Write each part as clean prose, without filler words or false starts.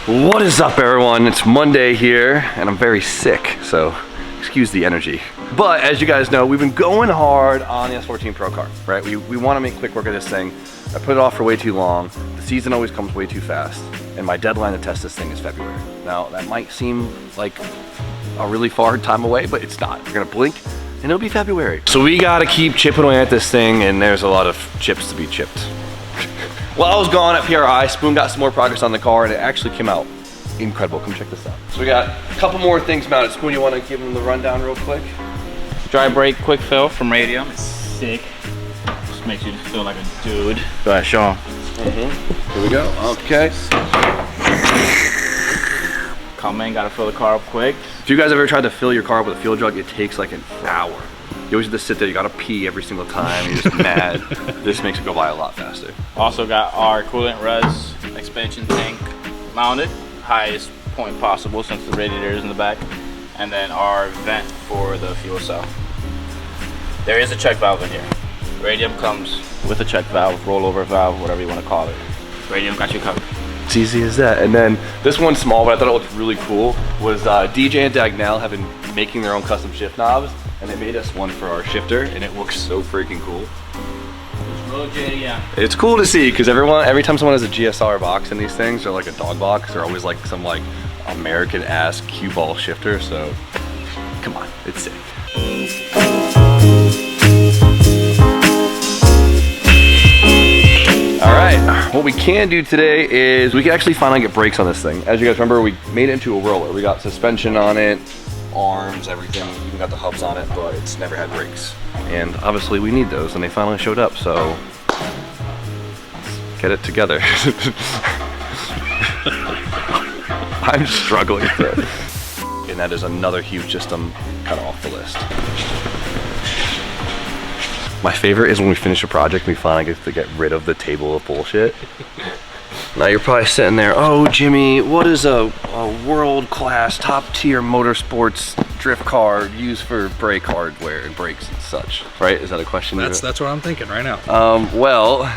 What is up, everyone? It's Monday here, and I'm very sick, so excuse the energy. But as you guys know, we've been going hard on the S14 Pro car, right? We want to make quick work of this thing. I put it off for way too long. The season always comes way too fast, and my deadline to test this thing is February. Now, that might seem like a really far time away, but it's not. You're gonna blink, and it'll be February. So we gotta keep chipping away at this thing, and there's a lot of chips to be chipped. While I was gone at PRI, Spoon got some more progress on the car, and it actually came out incredible. Come check this out. So we got a couple more things mounted. Spoon, you want to give them the rundown real quick? Dry brake quick fill from Radium. It's sick. Just makes you feel like a dude. Go ahead, show them. Here we go. Okay. Come in, gotta fill the car up quick. If you guys ever tried to fill your car up with a fuel jug, it takes like an hour. You always have to sit there, you gotta pee every single time, you're just mad. This makes it go by a lot faster. Also got our coolant res expansion tank mounted, highest point possible since the radiator is in the back. And then our vent for the fuel cell. There is a check valve in here. Radium comes with a check valve, rollover valve, whatever you wanna call it. Radium got you covered. It's easy as that. And then this one's small, but I thought it looked really cool, was DJ and Dagnell have been making their own custom shift knobs, and they made us one for our shifter, and it looks so freaking cool. It's cool to see, because every time someone has a GSR box in these things, or like a dog box, they're always like some like American ass cue ball shifter, so come on, it's sick. All right, what we can do today is we can actually finally get brakes on this thing. As you guys remember, we made it into a roller. We got suspension on it, arms, everything, even got the hubs on it, but it's never had brakes. And obviously we need those, and they finally showed up, so let's get it together. I'm struggling with it. And that is another huge system cut off the list. My favorite is when we finish a project and we finally get to get rid of the table of bullshit. Now you're probably sitting there, oh Jimmy, what is a world-class, top-tier motorsports drift car used for brake hardware and brakes and such, right? Is that a question? That's what I'm thinking right now. Well,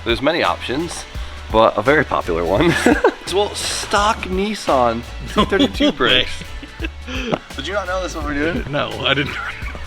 there's many options, but a very popular one. Well, stock Nissan Z32 brakes. Did you not know that's what we're doing? No, I didn't.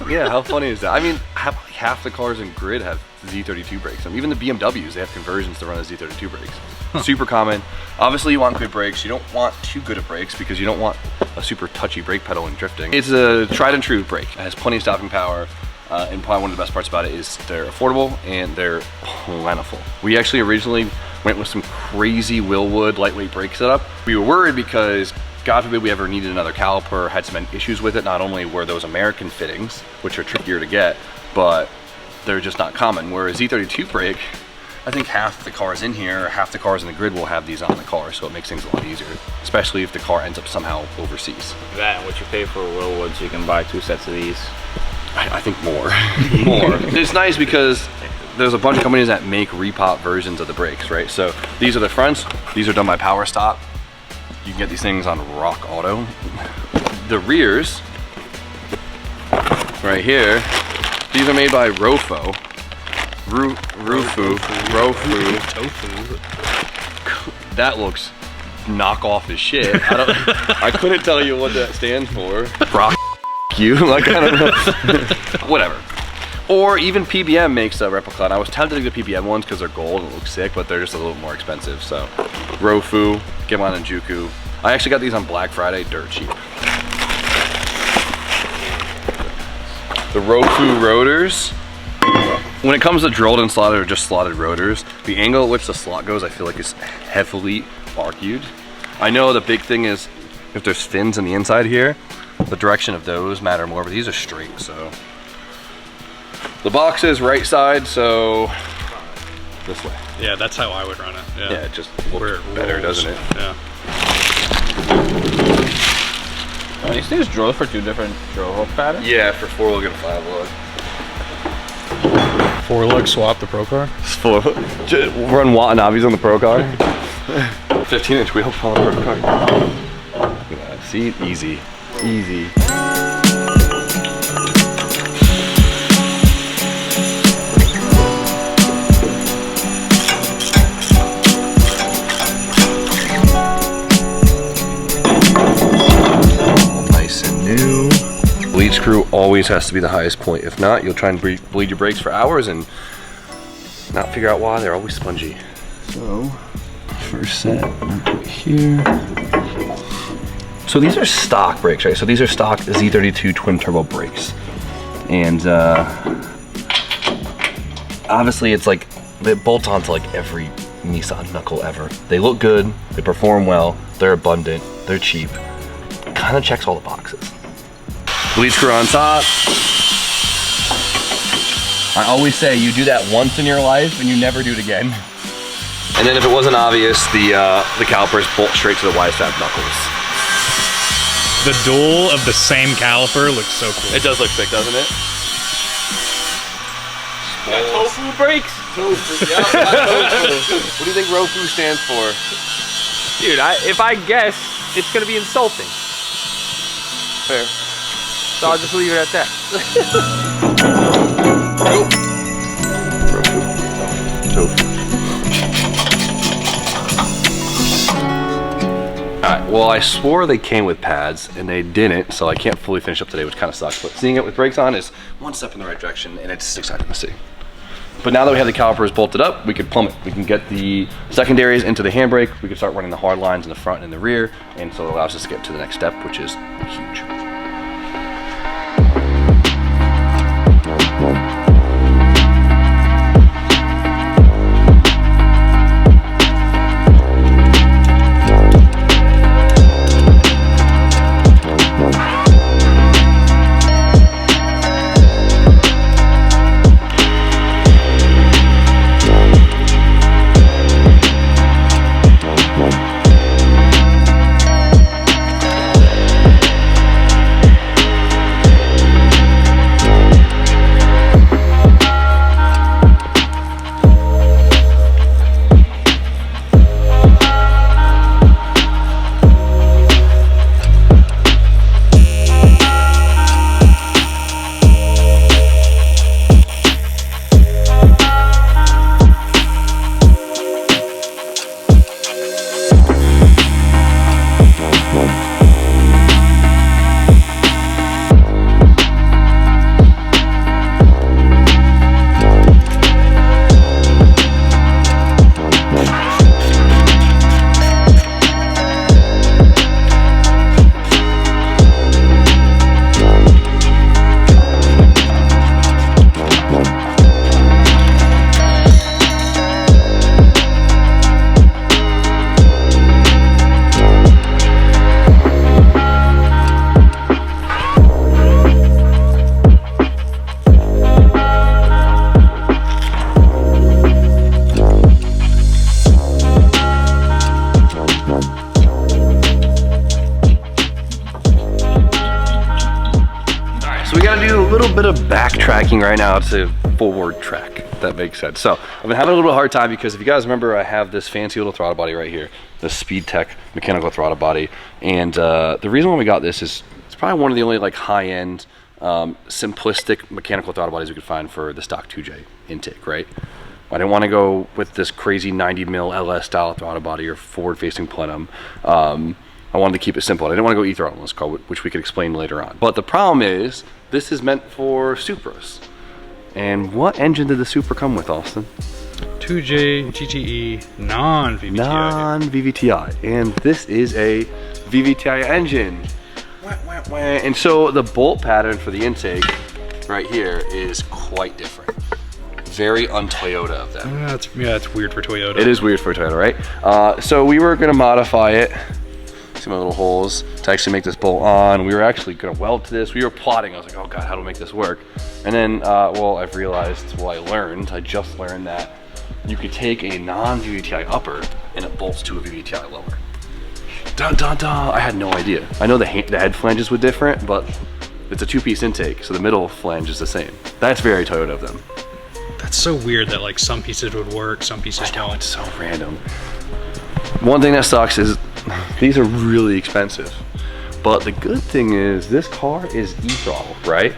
Yeah, how funny is that? I mean, half the cars in grid have Z32 brakes. I mean, even the BMWs, they have conversions to run a Z32 brakes. Super common. Obviously, you want good brakes. You don't want too good of brakes because you don't want a super touchy brake pedal in drifting. It's a tried and true brake. It has plenty of stopping power. And probably one of the best parts about it is they're affordable and they're plentiful. We actually originally went with some crazy Willwood lightweight brake setup. We were worried because God forbid we ever needed another caliper, had some issues with it. Not only were those American fittings, which are trickier to get, but they're just not common. Whereas Z32 brake, I think half the cars in here, half the cars in the grid will have these on the car, so it makes things a lot easier, especially if the car ends up somehow overseas. That and what you pay for Willwood, so you can buy 2 sets of these. I think more. More. It's nice because there's a bunch of companies that make repop versions of the brakes, right? So these are the fronts, these are done by Power Stop. You can get these things on Rock Auto. The rears, right here, these are made by Rofo. Rofu. That looks knockoff as shit. I couldn't tell you what that stands for. Rock you, like I don't know. Whatever. Or even PBM makes a replica. And I was tempted to get the PBM ones because they're gold and look sick, but they're just a little more expensive. So Rofu, get mine on Juku. I actually got these on Black Friday, dirt cheap. The Rofu rotors. When it comes to drilled and slotted or just slotted rotors, the angle at which the slot goes, I feel like is heavily argued. I know the big thing is if there's fins on the inside here, the direction of those matter more, but these are straight, so. The box is right side, so this way. Yeah, that's how I would run it. Yeah, it just looks better, doesn't it? Yeah. These things drove for 2 different drill hole patterns? Yeah, for 4-lug and 5-lug. 4-lug swap the Pro car? Run Watanabe's on the Pro car. 15-inch wheel on the Pro car. Look at that. See, easy. Easy. bleed screw always has to be the highest point. If not, you'll try and bleed your brakes for hours and not figure out why. They're always spongy. So, first set, we'll put here. So these are stock brakes, right? So these are stock Z32 twin turbo brakes. And obviously it's like, they bolt onto like every Nissan knuckle ever. They look good, they perform well, they're abundant, they're cheap. Kind of checks all the boxes. Bleed screw on top. I always say you do that once in your life and you never do it again. And then if it wasn't obvious, the calipers bolt straight to the Y-stab knuckles. The dual of the same caliper looks so cool. It does look sick, doesn't it? Got tofu brakes? Tofu, yeah. Tofu. What do you think ROFU stands for? Dude, if I guess, it's gonna be insulting. Fair. So I'll just leave it at that. Tofu. Alright, well I swore they came with pads and they didn't, so I can't fully finish up today, which kind of sucks. But seeing it with brakes on is one step in the right direction and it's exciting to see. But now that we have the calipers bolted up, we could plumb it. We can get the secondaries into the handbrake, we can start running the hard lines in the front and in the rear, and so it allows us to get to the next step, which is huge. Bit of backtracking right now to forward track, if that makes sense. So I've been having a little hard time because if you guys remember, I have this fancy little throttle body right here, the Speed Tech mechanical throttle body, and the reason why we got this is it's probably one of the only like high-end simplistic mechanical throttle bodies we could find for the stock 2J intake, right? I didn't want to go with this crazy 90 mil LS style throttle body or forward-facing plenum. I wanted to keep it simple. I didn't want to go e-throttle in this car, which we could explain later on. But the problem is, this is meant for Supras. And what engine did the Supra come with, Austin? 2J GTE non-VVTi. Non-VVTi. And this is a VVTi engine. And so the bolt pattern for the intake right here is quite different. Very un-Toyota of them. Yeah, it's weird for Toyota. It is weird for Toyota, right? So we were gonna modify it. See my little holes to actually make this bolt on. We were actually gonna weld to this. We were plotting. I was like, oh God, how do we make this work? And then, well, I just learned that you could take a non-VVTi upper and it bolts to a VVTi lower. Dun dun dun, I had no idea. I know the head flanges were different, but it's a two-piece intake, so the middle flange is the same. That's very Toyota of them. That's so weird that like some pieces would work, some pieces don't. It's so random. One thing that sucks is these are really expensive. But the good thing is this car is e-throttle, right?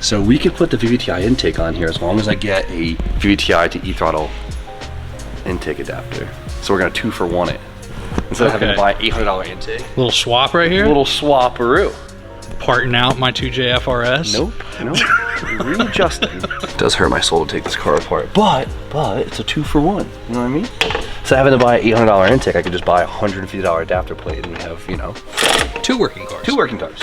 So we could put the VVTi intake on here as long as I get a VVTi to e-throttle intake adapter. So we're gonna 2-for-1 it. Instead of having to buy $800 intake. Little swap right here? Little swap-aroo. parting out my 2JFRS. Nope. Readjusting. It does hurt my soul to take this car apart, but it's a 2-for-1. You know what I mean? So having to buy an $800 intake, I could just buy a $150 adapter plate, and we have, you know, 2 working cars. 2 working cars.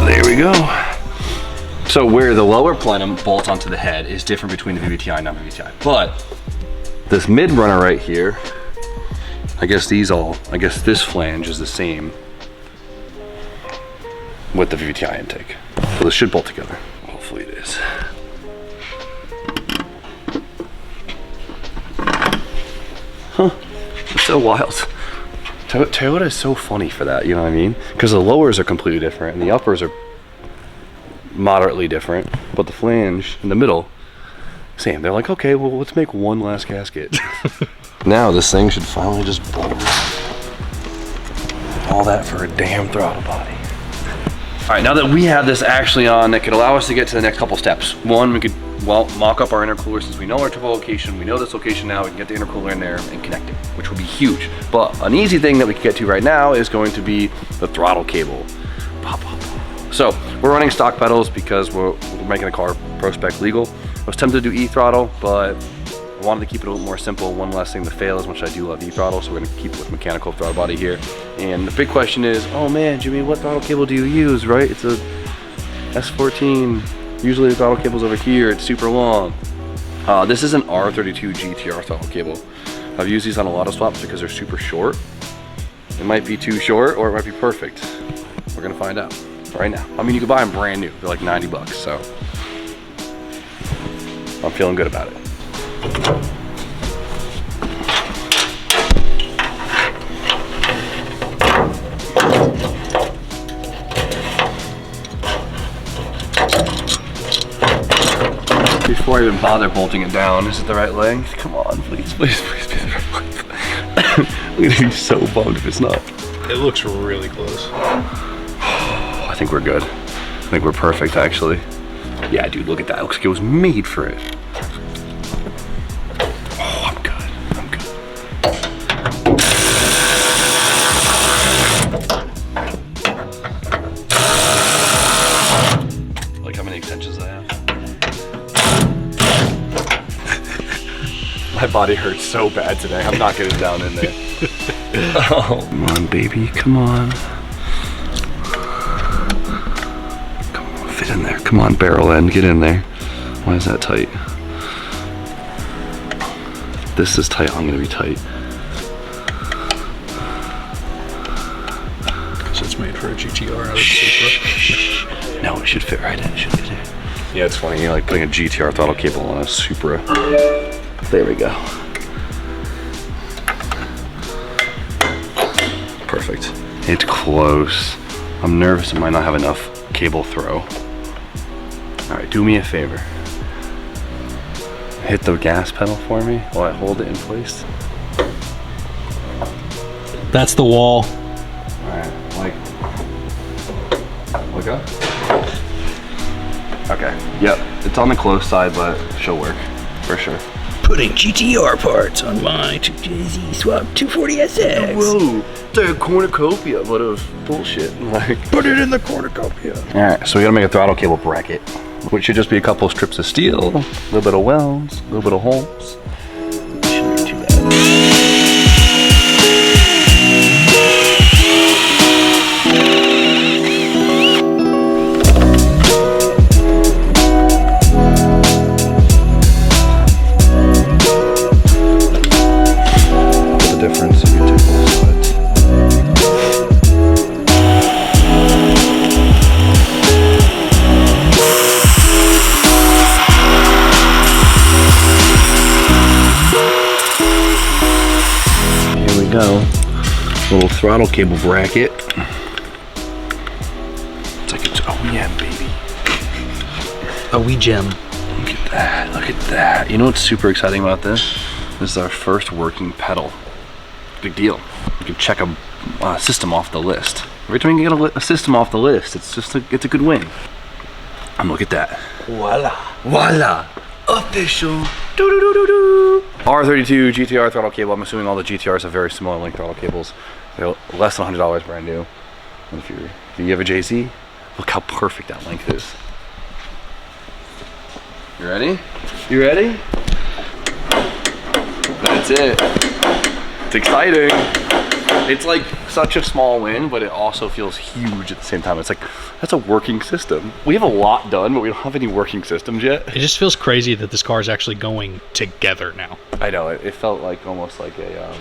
There we go. So where the lower plenum bolts onto the head is different between the VVTi and non-VVTi. But this mid runner right here, I guess this flange is the same with the VVTi intake. So this should bolt together. Hopefully it is. Huh, it's so wild. Toyota is so funny for that, you know what I mean? Because the lowers are completely different and the uppers are moderately different, but the flange in the middle, same. They're like, okay, well, let's make one last gasket. Now this thing should finally just bolt. All that for a damn throttle body. All right, now that we have this actually on, that could allow us to get to the next couple steps. One, we could, well, mock up our intercooler. Since we know our turbo location, we know this location now, we can get the intercooler in there and connect it, which would be huge. But an easy thing that we can get to right now is going to be the throttle cable. Pop, pop, pop. So we're running stock pedals because we're making the car pro spec legal. I was tempted to do e-throttle, but I wanted to keep it a little more simple. One less thing to fail, as much as I do love e-throttle, so we're gonna keep it with mechanical throttle body here. And the big question is, oh man, Jimmy, what throttle cable do you use, right? It's a S14. Usually the throttle cable's over here, it's super long. This is an R32 GTR throttle cable. I've used these on a lot of swaps because they're super short. It might be too short or it might be perfect. We're gonna find out right now. I mean, you can buy them brand new. They're like 90 bucks, so I'm feeling good about it. Before I even bother bolting it down, is it the right length? Come on, please, please, please be the right length. I'm gonna be so bummed if it's not. It looks really close. I think we're good. I think we're perfect, actually. Yeah, dude, look at that. It looks like it was made for it. Oh, I'm good. I'm good. Like how many extensions I have? My body hurts so bad today. I'm not getting down in there. Oh, come on, baby. Come on. Fit in there. Come on, barrel end, get in there. Why is that tight? If this is tight, I'm gonna be tight. So it's made for a GTR out of Supra. No, it should fit right in. It should fit in. Yeah, it's funny, you're like putting a GTR throttle cable on a Supra. There we go. Perfect. It's close. I'm nervous it might not have enough cable throw. All right, do me a favor. Hit the gas pedal for me while I hold it in place. That's the wall. All right, look up. Okay, yep, it's on the close side, but she'll work, for sure. Putting GTR parts on my 2JZ Swap 240SX. Whoa, it's like a cornucopia, but of bullshit. Like, Put it in the cornucopia. all right, so we gotta make a throttle cable bracket, which should just be a couple of strips of steel, a little bit of welds, a little bit of holes. Shouldn't be too bad. The difference if you take both sides. Go. Little throttle cable bracket. It's like it's OEM, baby. A wee gem. Look at that, look at that. You know what's super exciting about this? This is our first working pedal. Big deal. You can check a system off the list. Every time you get a system off the list, it's a good win. And look at that. Voila. Voila! Official R32 GTR throttle cable. I'm assuming all the GTRs have very similar length throttle cables. They're less than $100 brand new. And if you have a JZ, look how perfect that length is. You ready? You ready? That's it. It's exciting. It's like such a small win, but it also feels huge at the same time. It's like, that's a working system. We have a lot done, but we don't have any working systems yet. It just feels crazy that this car is actually going together now. I know, it felt like almost like a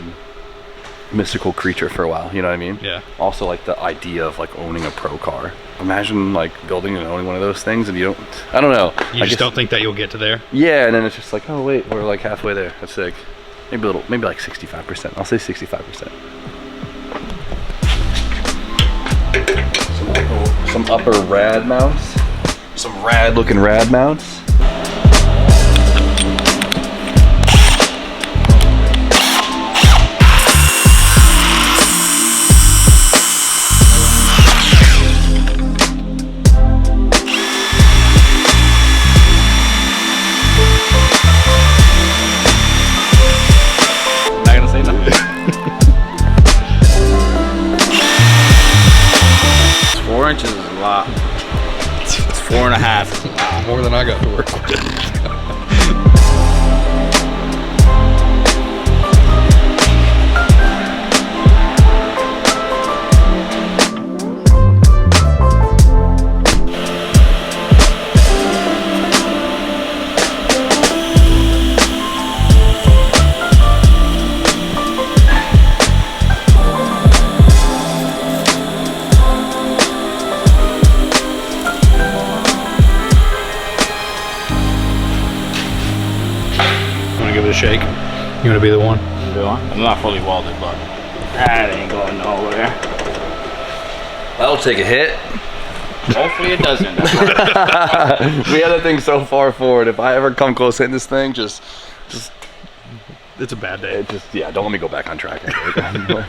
mystical creature for a while, you know what I mean? Yeah. Also like the idea of like owning a pro car. Imagine like building and owning one of those things and you don't, I don't know. You just don't think that you'll get to there? Yeah, and then it's just like, oh wait, we're like halfway there. That's sick. Maybe a little, maybe like 65%. I'll say 65%. Some upper rad mounts. Some rad looking rad mounts. Not gonna say nothing. 4 inches is a lot. It's 4.5. More than I got to work with. Give it a shake. You want to be the one? I'm not fully welded, but that ain't going nowhere. That'll take a hit. Hopefully it doesn't. We had that thing so far forward. If I ever come close hitting this thing, just It's a bad day. it just, yeah, don't let me go back on track.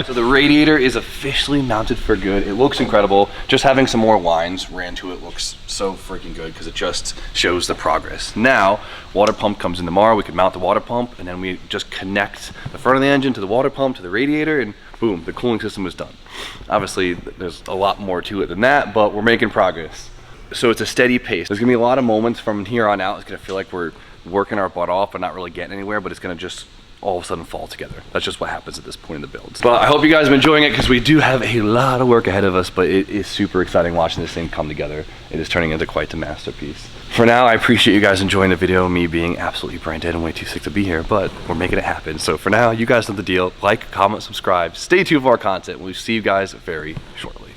So the radiator is officially mounted for good. It looks incredible. Just having some more lines ran to it looks so freaking good because it just shows the progress. Now, water pump comes in tomorrow. We could mount the water pump and then we just connect the front of the engine to the water pump to the radiator and boom, the cooling system is done. Obviously, there's a lot more to it than that, but we're making progress. So it's a steady pace. There's gonna be a lot of moments from here on out. It's gonna feel like we're working our butt off but not really getting anywhere, but it's gonna just all of a sudden fall together. That's just what happens at this point in the builds. But I hope you guys are enjoying it because we do have a lot of work ahead of us, but it is super exciting watching this thing come together. It is turning into quite the masterpiece. For now, I appreciate you guys enjoying the video, me being absolutely brain dead and way too sick to be here, but we're making it happen. So for now, you guys know the deal. Like, comment, subscribe, stay tuned for our content. We'll see you guys very shortly.